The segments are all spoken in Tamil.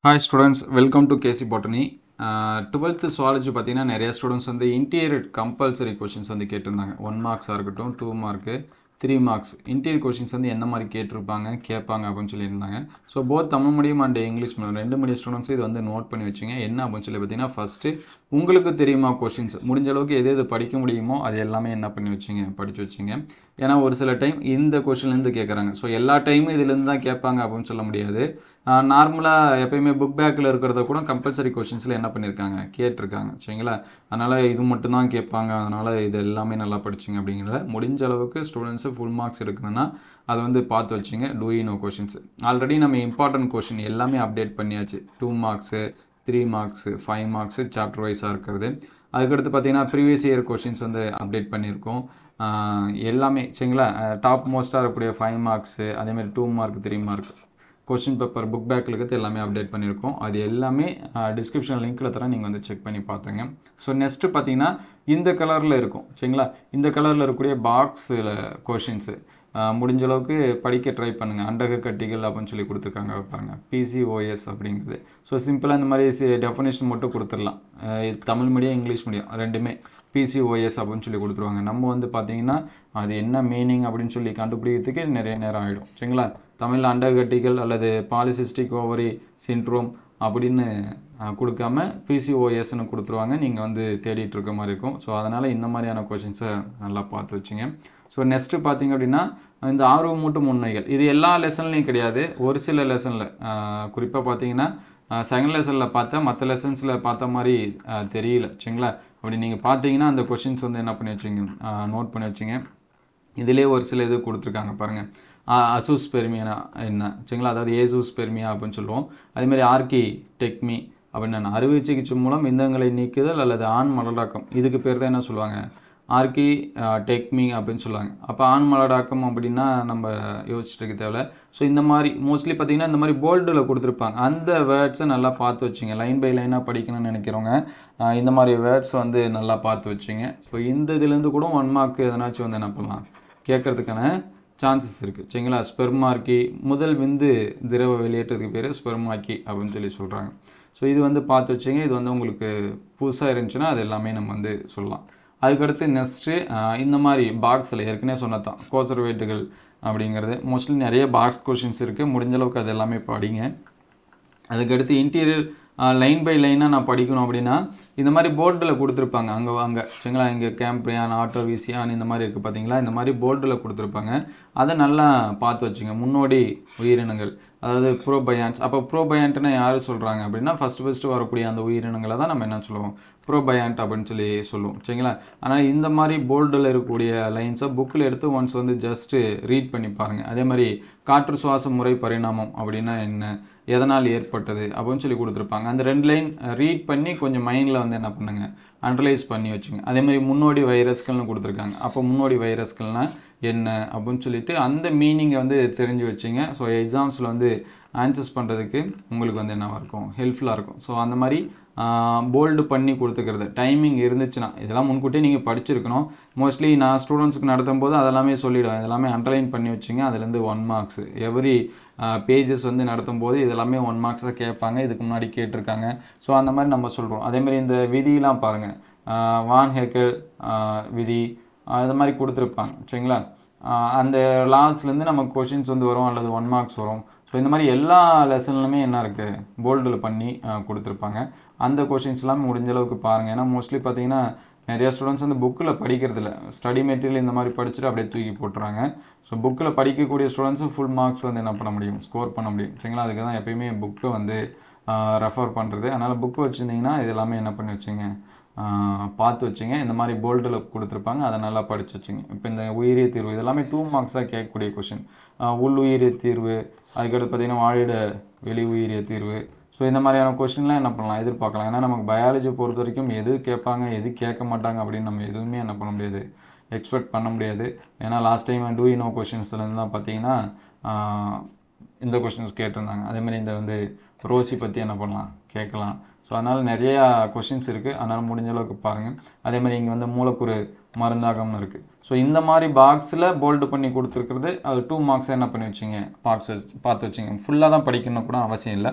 Hi students, welcome to KC Botany. 12th zoology பார்த்தீங்கன்னா நிறைய ஸ்டூடெண்ட்ஸ் வந்து இன்டீரியர் கம்பல்சரி கொஷின்ஸ் வந்து கேட்டிருந்தாங்க. 1 மார்க்ஸாக இருக்கட்டும், 2 மார்க்கு, 3 மார்க்ஸ் இன்டீரியர் கொஷின்ஸ் வந்து எந்த மாதிரி கேட்பாங்க அப்படின்னு சொல்லியிருந்தாங்க. So both Tamil medium and English medium 2 medium students இது வந்து நோட் பண்ணி வச்சுங்க. என்ன அப்படின்னு சொல்லி பார்த்தீங்கன்னா ஃபஸ்ட்டு உங்களுக்கு தெரியுமா கொஷின்ஸ் முடிஞ்ச அளவுக்கு எது எது படிக்க முடியுமோ அது எல்லாமே என்ன பண்ணி வச்சுங்க, படித்து வச்சுங்க. ஏன்னா ஒரு சில டைம் இந்த கொஷின்லேருந்து கேட்குறாங்க. ஸோ எல்லா டைமும் இதுலேருந்து தான் கேட்பாங்க அப்படின்னு சொல்ல முடியாது. நார்மலாக எப்பயுமே புக் பேக்கில் இருக்கிறத கூட கம்பல்சரி கொஷின்ஸில் என்ன பண்ணியிருக்காங்க, கேட்டிருக்காங்க. சரிங்களா? அதனால் இது மட்டும்தான் கேட்பாங்க, அதனால் இது எல்லாமே நல்லா படிச்சிங்க அப்படிங்கிறத முடிஞ்ச அளவுக்கு ஸ்டூடெண்ட்ஸு ஃபுல் மார்க்ஸ் எடுக்கணும்னா அதை வந்து பார்த்து வச்சுங்க. Do you know questions already நம்ம இம்பார்ட்டன்ட் கொஷின் எல்லாமே அப்டேட் பண்ணியாச்சு. 2 மார்க்ஸு, 3 மார்க்ஸு, 5 மார்க்ஸு சாப்டர் வைஸாக இருக்கிறது. அதுக்கடுத்து பார்த்தீங்கன்னா ப்ரீவியஸ் இயர் கொஷின்ஸ் வந்து அப்டேட் பண்ணியிருக்கோம். எல்லாமே சரிங்களா? டாப் மோஸ்ட்டாக இருக்கக்கூடிய 5 மார்க்ஸு, அதேமாதிரி 2 mark, 3 mark question paper book பேக்கில் இருக்கிறது எல்லாமே அப்டேட் பண்ணியிருக்கோம். அது எல்லாமே டிஸ்கிரிப்ஷன் லிங்க்கில் தரேன், நீங்கள் வந்து செக் பண்ணி பார்த்துங்க. ஸோ நெக்ஸ்ட்டு பார்த்தீங்கன்னா இந்த கலரில் இருக்கும் சரிங்களா? இந்த கலரில் இருக்கக்கூடிய பாக்ஸில் கொஷின்ஸு முடிஞ்ச அளவுக்கு படிக்க ட்ரை பண்ணுங்கள். அண்டக கட்டிகள் அப்படின்னு சொல்லி கொடுத்துருக்காங்க பாருங்கள், PCOS அப்படிங்கிறது. ஸோ சிம்பிளாக இந்த மாதிரி டெஃபினேஷன் மட்டும் கொடுத்துடலாம். தமிழ் மீடியம் இங்கிலீஷ் மீடியம் ரெண்டுமே PCOS அப்படின்னு சொல்லி கொடுத்துருவாங்க. நம்ம வந்து பார்த்தீங்கன்னா அது என்ன மீனிங் அப்படின்னு சொல்லி கண்டுபிடிக்கிறதுக்கு நிறைய நேரம் ஆகிடும் சரிங்களா? தமிழில் அண்டகட்டிகள் அல்லது பாலிசிஸ்டிக் ஓவரி சிண்ட்ரோம் அப்படின்னு கொடுக்காம PCOSன்னு கொடுத்துருவாங்க. நீங்கள் வந்து தேடிட்டு இருக்க மாதிரி இருக்கும். ஸோ அதனால் இந்த மாதிரியான கொஷின்ஸை நல்லா பார்த்து வச்சுங்க. ஸோ நெக்ஸ்ட்டு பார்த்தீங்க அப்படின்னா இந்த ஆர்வமூட்டும் உண்மைகள் இது எல்லா லெசன்லையும் கிடையாது, ஒரு சில லெசனில் குறிப்பாக பார்த்தீங்கன்னா செகண்ட் லெசனில் பார்த்தா மற்ற லெசன்ஸில் பார்த்த மாதிரி தெரியல சரிங்களா? அப்படி நீங்கள் பார்த்தீங்கன்னா அந்த கொஷின்ஸ் வந்து என்ன பண்ணி வச்சுங்க, நோட் பண்ணி வச்சுங்க. இதிலே ஒரு சில இது கொடுத்துருக்காங்க பாருங்கள். அசூஸ்பெர்மியா என்ன சரிங்களா? அதாவது ஏசூஸ்பெர்மியா அப்படின்னு சொல்லுவோம். அதேமாதிரி ஆர்கி டெக்மி அப்படின்னு அறுவை சிகிச்சை மூலம் விந்தங்களை நீக்குதல் அல்லது ஆண் மலடாக்கம், இதுக்கு பேர் தான் என்ன சொல்லுவாங்க, ஆர்கி டெக்மி அப்படின்னு சொல்லுவாங்க. அப்போ ஆண் மலடாக்கம் அப்படின்னா நம்ம யோசிச்சுட்டு இருக்க தேவை. ஸோ இந்த மாதிரி மோஸ்ட்லி பார்த்தீங்கன்னா இந்த மாதிரி போல்டில் கொடுத்துருப்பாங்க. அந்த வேர்ட்ஸை நல்லா பார்த்து வச்சுங்க. லைன் பை லைனாக படிக்கணும்னு நினைக்கிறவங்க இந்த மாதிரி வேர்ட்ஸ் வந்து நல்லா பார்த்து வச்சுங்க. ஸோ இந்த இதுலேருந்து கூட 1 மார்க் எதனாச்சும் வந்து என்ன பண்ணலாம், கேட்கறதுக்கான சான்சஸ் இருக்குது சரிங்களா? ஸ்பெர்மார்க்கி முதல் விந்து திரவ வெளியேற்றத்துக்கு பேர் ஸ்பெர்மாக்கி அப்படின்னு சொல்லி சொல்கிறாங்க. ஸோ இது வந்து பார்த்து வச்சுங்க. இது வந்து உங்களுக்கு புதுசாக இருந்துச்சுன்னா அது எல்லாமே நம்ம வந்து சொல்லலாம். அதுக்கடுத்து நெக்ஸ்ட்டு இந்த மாதிரி பாக்ஸில் ஏற்கனவே சொன்னதான் கோசர்வேட்டுகள் அப்படிங்கிறது மோஸ்ட்லி நிறைய பாக்ஸ் கொஷின்ஸ் இருக்குது. முடிஞ்ச அளவுக்கு அது எல்லாமே படிங்க. அதுக்கடுத்து இன்டீரியர் லைன் பை லைனாக நான் படிக்கணும் அப்படின்னா இந்த மாதிரி போர்டில் கொடுத்துருப்பாங்க. அங்கே சரிங்களா? இங்கே கேம்ப்ரியான், ஆட்டோவிசியான் இந்த மாதிரி இருக்குது பார்த்தீங்களா? இந்த மாதிரி போர்டில் கொடுத்துருப்பாங்க. அதை நல்லா பார்த்து வச்சுங்க. முன்னோடி உயிரினங்கள் அதாவது ப்ரோபயான்ஸ். அப்போ ப்ரோபயான்ட்னா யார் சொல்கிறாங்க அப்படின்னா ஃபஸ்ட்டு வரக்கூடிய அந்த உயிரினங்களை தான் நம்ம என்ன சொல்லுவோம், ப்ரோபயான்ட் அப்படின்னு சொல்லி சொல்லுவோம் சரிங்களா? ஆனால் இந்த மாதிரி போல்டில் இருக்கக்கூடிய லைன்ஸை புக்கில் எடுத்து ஒன்ஸ் வந்து ஜஸ்ட்டு ரீட் பண்ணி பாருங்கள். அதே மாதிரி காற்று சுவாச முறை பரிணாமம் அப்படின்னா என்ன, எதனால் ஏற்பட்டது அப்படின்னு சொல்லி கொடுத்துருப்பாங்க. அந்த 2 லைன் ரீட் பண்ணி கொஞ்சம் மைண்டில் வந்து என்ன பண்ணுங்க, அனலைஸ் பண்ணி வச்சுங்க. அதேமாதிரி முன்னோடி வைரஸ்கள்னு கொடுத்துருக்காங்க. அப்போ முன்னோடி வைரஸ்கள்னால் என்ன அப்படின்னு சொல்லிட்டு அந்த மீனிங்கை வந்து தெரிஞ்சு வச்சுங்க. ஸோ எக்ஸாம்ஸில் வந்து ஆன்சர்ஸ் பண்ணுறதுக்கு உங்களுக்கு வந்து என்னவாக இருக்கும், ஹெல்ப்ஃபுல்லாக இருக்கும். ஸோ அந்த மாதிரி போல்டு பண்ணி கொடுத்துக்கிறது டைமிங் இருந்துச்சுன்னா இதெல்லாம் முன்கூட்டியே நீங்கள் படிச்சிருக்கணும். மோஸ்ட்லி நான் ஸ்டூடெண்ட்ஸுக்கு நடத்தும் போது அதெல்லாமே சொல்லிவிடுவேன். இதெல்லாமே அண்டர்லைன் பண்ணி வச்சுங்க. அதுலேருந்து 1 மார்க்ஸ் எவ்ரி பேஜஸ் வந்து நடத்தும் போது இதெல்லாமே 1 மார்க்ஸாக கேட்பாங்க. இதுக்கு முன்னாடி கேட்டிருக்காங்க. ஸோ அந்த மாதிரி நம்ம சொல்கிறோம். அதேமாதிரி இந்த விதியெலாம் பாருங்கள், வான் ஹெக்கல் விதி அது மாதிரி கொடுத்துருப்பாங்க சரிங்களா? அந்த லாஸ்ட்லேருந்து நமக்கு கொஷின்ஸ் வந்து வரும் அல்லது 1 மார்க்ஸ் வரும். ஸோ இந்த மாதிரி எல்லா லெசன்லுமே என்ன இருக்குது, போல்டில் பண்ணி கொடுத்துருப்பாங்க. அந்த கொஷின்ஸ்லாம் முடிஞ்ச அளவுக்கு பாருங்கள். ஏன்னா மோஸ்ட்லி பார்த்தீங்கன்னா நிறைய ஸ்டூடெண்ட்ஸ் வந்து புக்கில் படிக்கிறதில்ல, ஸ்டடி மெட்டீரியல் இந்த மாதிரி படிச்சுட்டு அப்படியே தூக்கி போட்டுறாங்க. ஸோ புக்கில் படிக்கக்கூடிய ஸ்டூடெண்ட்ஸும் ஃபுல் மார்க்ஸ் வந்து என்ன பண்ண முடியும், ஸ்கோர் பண்ண முடியும் சரிங்களா? அதுக்கு தான் எப்பயுமே புக்கை வந்து ரெஃபர் பண்ணுறது. அதனால் புக்கு வச்சுருந்தீங்கன்னா இது எல்லாமே என்ன பண்ணி வச்சுங்க, பார்த்து வச்சுங்க. இந்த மாதிரி போல்டில் கொடுத்துருப்பாங்க, அதை நல்லா படித்து வச்சுங்க. இப்போ இந்த உயிரிய தீர்வு இதெல்லாமே 2 மார்க்ஸாக கேட்கக்கூடிய கொஷின். உள் உயிரிய தீர்வு, அதுக்கடுத்து பார்த்திங்கன்னா வாழிட வெளி உயிரிய தீர்வு. ஸோ இந்த மாதிரியான கொஷின்லாம் என்ன பண்ணலாம், எதிர்பார்க்கலாம். ஏன்னா நமக்கு பயாலஜி பொறுத்த வரைக்கும் எது கேட்பாங்க எது கேட்க மாட்டாங்க அப்படின்னு நம்ம எதுவுமே என்ன பண்ண முடியாது, எக்ஸ்பெக்ட் பண்ண முடியாது. ஏன்னா last time do you know கொஷின்ஸ்லேருந்து தான் பார்த்தீங்கன்னா இந்த கொஷின்ஸ் கேட்டிருந்தாங்க. அதேமாதிரி இந்த வந்து ரோசி பற்றி என்ன பண்ணலாம் கேட்கலாம். ஸோ ஸோ அதனால் நிறையா கொஷின்ஸ் இருக்குது, அதனால் முடிஞ்ச அளவுக்கு பாருங்கள். அதே மாதிரி இங்கே வந்து மூலக்கூறு மருந்தாகம்னு இருக்குது. ஸோ இந்த மாதிரி பாக்ஸில் போல்டு பண்ணி கொடுத்துருக்குறது அது 2 மார்க்ஸ் என்ன பண்ணி வச்சிங்க பார்த்து வச்சிங்க. ஃபுல்லாக தான் படிக்கணும் கூட அவசியம் இல்லை.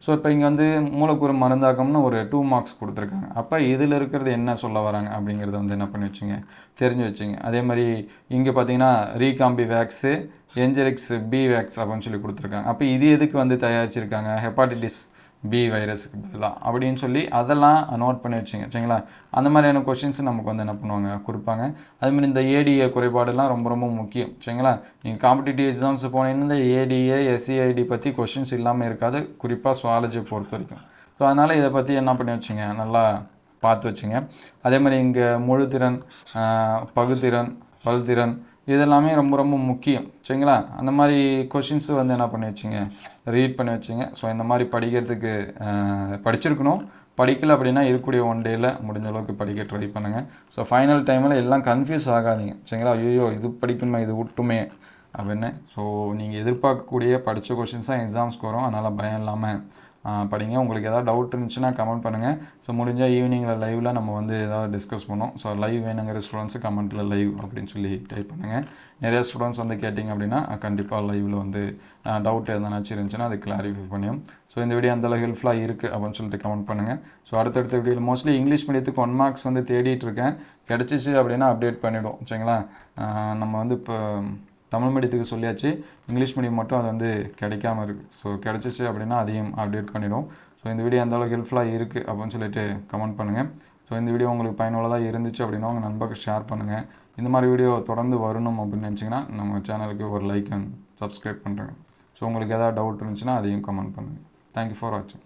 ஸோ இப்போ இங்கே வந்து மூலக்கூறு மருந்தாகம்னு ஒரு 2 மார்க்ஸ் கொடுத்துருக்காங்க. அப்போ இதில் இருக்கிறது என்ன சொல்ல வராங்க அப்படிங்கிறத வந்து என்ன பண்ணி வச்சிங்க, தெரிஞ்சு வச்சிங்க. அதே மாதிரி இங்கே பார்த்தீங்கன்னா ரீகாம்பி வேக்ஸு, என்ஜெரிக்ஸ் பி வேக்ஸ் அப்படின்னு சொல்லி கொடுத்துருக்காங்க. அப்போ இது எதுக்கு வந்து தயாரிச்சிருக்காங்க, ஹெப்பாட்டிட்டிஸ் பி வைரஸுக்கு பதிலாக அப்படின்னு சொல்லி அதெல்லாம் நோட் பண்ணி வச்சுங்க சரிங்களா. அந்த மாதிரியான கொஷின்ஸ் நமக்கு வந்து என்ன பண்ணுவாங்க, கொடுப்பாங்க. அதுமாதிரி இந்த ஏடிஏ குறைபாடுலாம் ரொம்ப ரொம்ப முக்கியம் சரிங்களா. நீங்கள் காம்படிட்டிவ் எக்ஸாம்ஸ் போனீங்கன்னா இந்த ஏடிஏ எஸ்சிஐடி பற்றி கொஷின்ஸ் இல்லாமல் இருக்காது, குறிப்பாக சுவாலஜியை பொறுத்த வரைக்கும். ஸோ அதனால் இதை பற்றி என்ன பண்ணி வச்சுங்க, நல்லா பார்த்து வச்சுங்க. அதே மாதிரி இங்கே முழுத்திறன், பகுதிறன், பல்திறன் இதெல்லாமே ரொம்ப ரொம்ப முக்கியம் சரிங்களா. அந்த மாதிரி கொஷின்ஸ் வந்து என்ன பண்ணி வச்சுங்க, ரீட் பண்ணி வச்சுங்க. ஸோ இந்த மாதிரி படிக்கிறதுக்கு படிச்சிருக்கணும். படிக்கல அப்படின்னா இருக்கக்கூடிய 1 டேயில் முடிஞ்ச அளவுக்கு படிக்க ட்ரை பண்ணுங்கள். ஸோ ஃபைனல் டைமில் எல்லாம் கன்ஃபியூஸ் ஆகாதீங்க சரிங்களா. ஐயோ இது படிக்கணுமா இது விட்டுமே அப்படின்னு. ஸோ நீங்கள் எதிர்பார்க்கக்கூடிய படித்த கொஷின்ஸ் தான் எக்ஸாம்ஸ்க்கு வரும், அதனால் பயம் இல்லாமல் படிங்க. உங்களுக்கு ஏதாவது டவுட் இருந்துச்சுன்னா கமெண்ட் பண்ணுங்கள். ஸோ முடிஞ்சால் ஈவினிங்கில் லைவில் நம்ம வந்து ஏதாவது டிஸ்கஸ் பண்ணோம். ஸோ லைவ் வேணுங்கிற ஸ்டூடெண்ட்ஸு கமெண்ட்டில் லைவ் அப்படின்னு சொல்லி டைப் பண்ணுங்கள். நிறைய ஸ்டூடெண்ட்ஸ் வந்து கேட்டிங்க அப்படின்னா கண்டிப்பாக லைவில் வந்து டவுட் எதனாச்சும் இருந்துச்சுன்னா அது கிளாரிஃபை பண்ணியும். ஸோ இந்த வீடியோ அந்தளவு ஹெல்ப்ஃபுல்லாக இருக்குது அப்படின்னு சொல்லிட்டு கமெண்ட் பண்ணுங்கள். ஸோ அடுத்தடுத்த வீடியோவில் மோஸ்ட்லி இங்கிலீஷ் மீடியத்துக்கு 1 மார்க்ஸ் வந்து தேடிட்டு இருக்கேன். கிடச்சிச்சு அப்படின்னா அப்டேட் பண்ணிவிடும் சரிங்களா. நம்ம வந்து இப்போ தமிழ் மீடியத்துக்கு சொல்லியாச்சு, இங்கிலீஷ் மீடியம் மட்டும் அது வந்து கிடைக்காம இருக்குது. ஸோ கிடச்சிச்சு அப்படின்னா அதையும் அப்டேட் பண்ணிவிடும். ஸோ இந்த வீடியோ அந்தளவுக்கு ஹெல்ப்ஃபுல்லாக இருக்குது அப்படின்னு சொல்லிட்டு கமெண்ட் பண்ணுங்கள். ஸோ இந்த வீடியோ உங்களுக்கு பயனுள்ளதாக இருந்துச்சு அப்படின்னா உங்கள் நண்பருக்கு ஷேர் பண்ணுங்கள். இந்த மாதிரி வீடியோ தொடர்ந்து வரணும் அப்படின்னு நினச்சிங்கன்னா நம்ம சேனலுக்கு ஒரு லைக் அண்ட் சப்ஸ்கிரைப் பண்ணுறேன். ஸோ உங்களுக்கு எதாவது டவுட் இருந்துச்சுன்னா அதையும் கமெண்ட் பண்ணுங்கள். தேங்க்யூ ஃபார் வாட்சிங்.